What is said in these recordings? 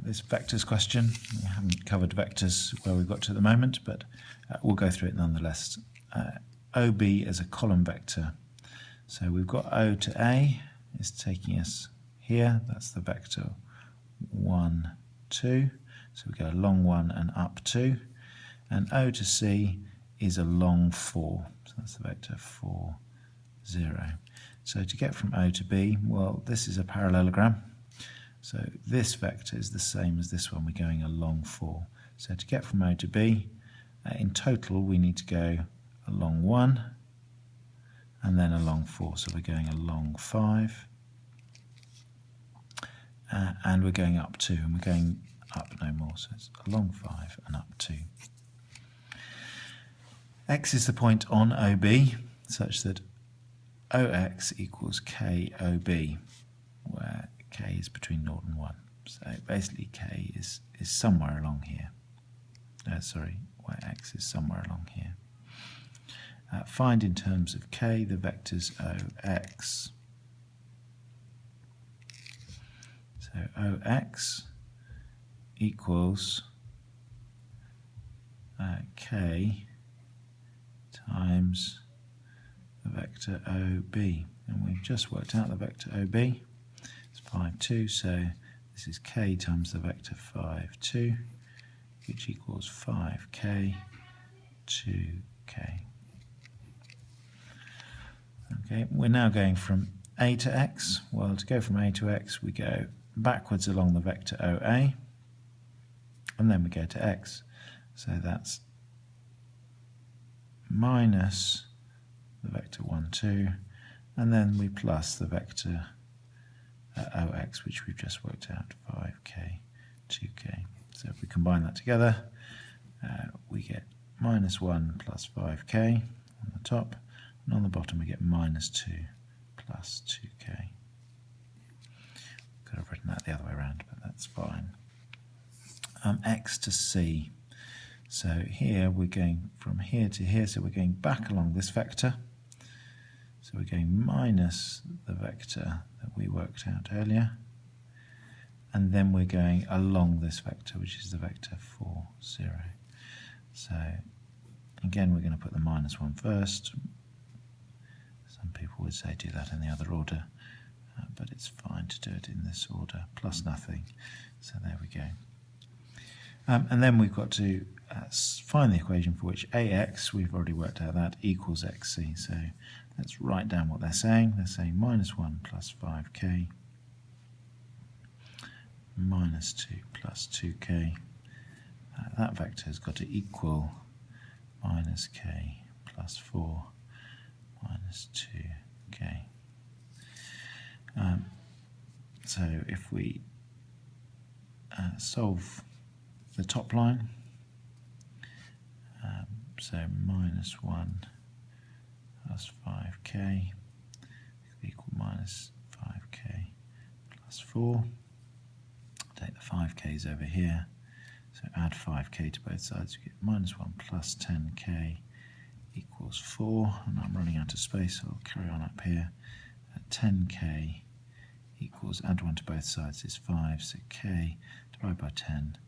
this vectors question. We haven't covered vectors where we've got to at the moment, but we'll go through it nonetheless. OB as a column vector. So we've got O to A is taking us here. That's the vector 1, 2. So we go along 1 and up 2. And O to C is along 4. So that's the vector 4, 0. So to get from O to B, well, this is a parallelogram. So this vector is the same as this one. We're going along 4. So to get from O to B, in total we need to go along 1 and then along 4. So we're going along 5 and we're going up 2, and we're going up no more. So it's along 5 and up 2. X is the point on OB such that OX equals KOB, where K is between 0 and 1. So basically K is somewhere along here. Where X is somewhere along here. Find in terms of K the vectors OX. So OX equals K times the vector OB. And we've just worked out the vector OB. It's 5, 2, so this is K times the vector 5, 2, which equals 5K, 2K. Okay, we're now going from A to X. Well, to go from A to X, we go backwards along the vector OA, and then we go to X. So that's minus the vector 1, 2, and then we plus the vector OX, which we've just worked out, 5K, 2K. So if we combine that together, we get minus 1 plus 5K on the top, and on the bottom we get minus 2 plus 2K. Could have written that the other way around, but that's fine. X to C. So here we're going from here to here, so we're going back along this vector. So we're going minus the vector that we worked out earlier, and then we're going along this vector, which is the vector 4, 0. So again, we're going to put the minus 1 first. Some people would say do that in the other order, but it's fine to do it in this order, plus nothing. So there we go. And then we've got to find the equation for which AX, we've already worked out that, equals XC. So let's write down what they're saying. They're saying minus 1 plus 5K minus 2 plus 2K. That vector has got to equal minus K plus 4 minus 2K. So if we solve the top line, so minus 1 plus 5K equal minus 5K plus 4. Take the 5K's over here, so add 5K to both sides, we get minus 1 plus 10K equals 4, and I'm running out of space, so I'll carry on up here. 10K equals, add 1 to both sides is 5, so K divided by 10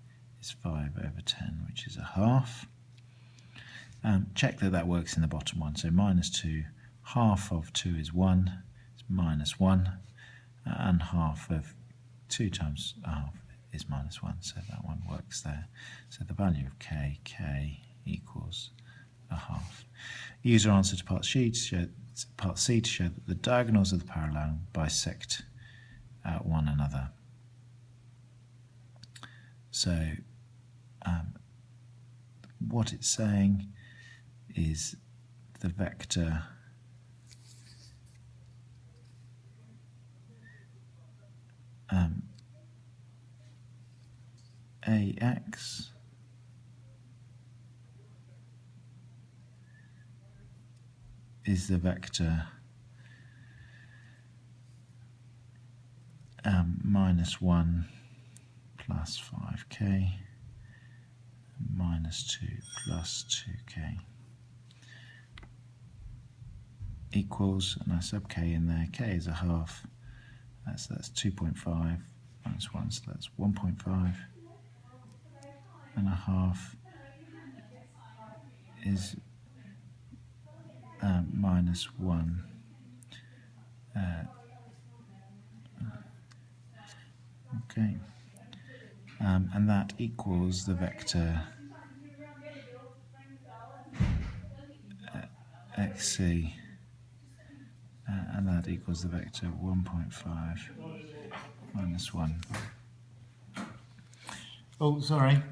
is 5 over 10, which is a half. Check that that works in the bottom one, so minus 2, half of 2 is 1, it's minus 1, and half of 2 times a half is minus 1, so that one works there. So the value of K equals a half. Use our answer to part C to show that the diagonals of the parallelogram bisect one another. So what it's saying is the vector AX is the vector minus 1 plus 5K minus 2 plus 2K equals, and I sub K in there, K is a half, that's 2.5, minus 1, so that's 1.5 and a half is minus 1. Okay, and that equals the vector xc, and that equals the vector 1.5 minus 1. Oh, sorry.